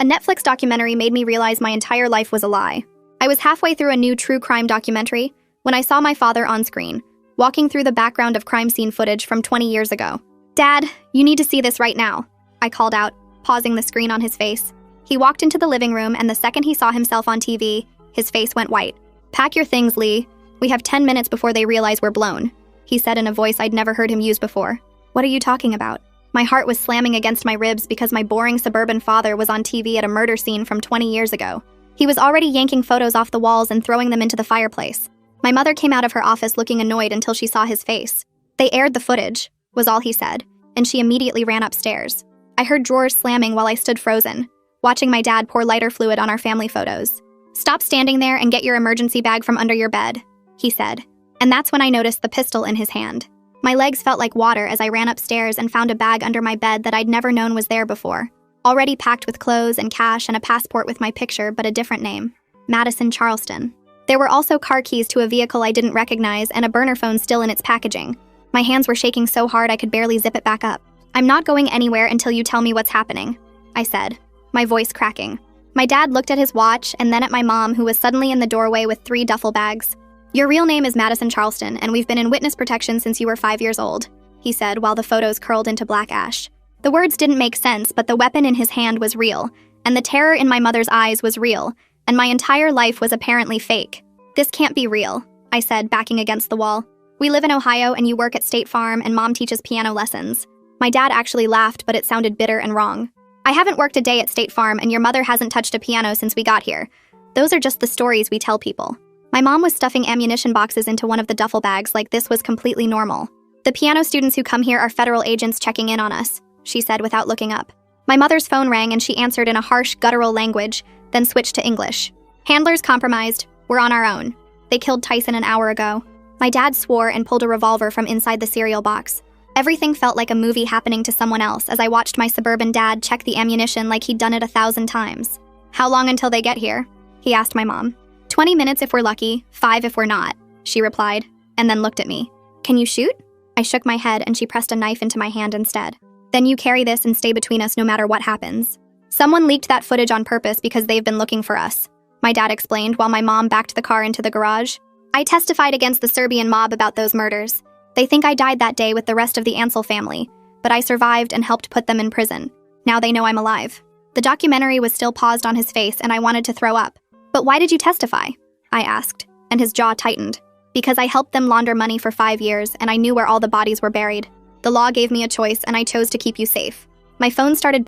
A Netflix documentary made me realize my entire life was a lie. I was halfway through a new true crime documentary when I saw my father on screen, walking through the background of crime scene footage from 20 years ago. "Dad, you need to see this right now," I called out, pausing the screen on his face. He walked into the living room, and the second he saw himself on TV, his face went white. "Pack your things, Lee. We have 10 minutes before they realize we're blown," he said in a voice I'd never heard him use before. "What are you talking about?" My heart was slamming against my ribs because my boring suburban father was on TV at a murder scene from 20 years ago. He was already yanking photos off the walls and throwing them into the fireplace. My mother came out of her office looking annoyed until she saw his face. "They aired the footage," was all he said, and she immediately ran upstairs. I heard drawers slamming while I stood frozen, watching my dad pour lighter fluid on our family photos. "Stop standing there and get your emergency bag from under your bed," he said. And that's when I noticed the pistol in his hand. My legs felt like water as I ran upstairs and found a bag under my bed that I'd never known was there before. Already packed with clothes and cash and a passport with my picture but a different name. Madison Charleston. There were also car keys to a vehicle I didn't recognize and a burner phone still in its packaging. My hands were shaking so hard I could barely zip it back up. "I'm not going anywhere until you tell me what's happening," I said, my voice cracking. My dad looked at his watch and then at my mom, who was suddenly in the doorway with 3 duffel bags. "Your real name is Madison Charleston, and we've been in witness protection since you were 5 years old," he said while the photos curled into black ash. The words didn't make sense, but the weapon in his hand was real, and the terror in my mother's eyes was real, and my entire life was apparently fake. "This can't be real," I said, backing against the wall. "We live in Ohio and you work at State Farm and Mom teaches piano lessons." My dad actually laughed, but it sounded bitter and wrong. "I haven't worked a day at State Farm and your mother hasn't touched a piano since we got here. Those are just the stories we tell people." My mom was stuffing ammunition boxes into one of the duffel bags like this was completely normal. "The piano students who come here are federal agents checking in on us," she said without looking up. My mother's phone rang and she answered in a harsh, guttural language, then switched to English. "Handlers compromised. We're on our own. They killed Tyson an hour ago." My dad swore and pulled a revolver from inside the cereal box. Everything felt like a movie happening to someone else as I watched my suburban dad check the ammunition like he'd done it 1,000 times. "How long until they get here?" he asked my mom. 20 minutes if we're lucky, 5 if we're not," she replied, and then looked at me. "Can you shoot?" I shook my head and she pressed a knife into my hand instead. "Then you carry this and stay between us no matter what happens. Someone leaked that footage on purpose because they've been looking for us," my dad explained while my mom backed the car into the garage. "I testified against the Serbian mob about those murders. They think I died that day with the rest of the Ansel family, but I survived and helped put them in prison. Now they know I'm alive." The documentary was still paused on his face and I wanted to throw up. "But why did you testify?" I asked, and his jaw tightened. "Because I helped them launder money for 5 years and I knew where all the bodies were buried. The law gave me a choice and I chose to keep you safe." My phone started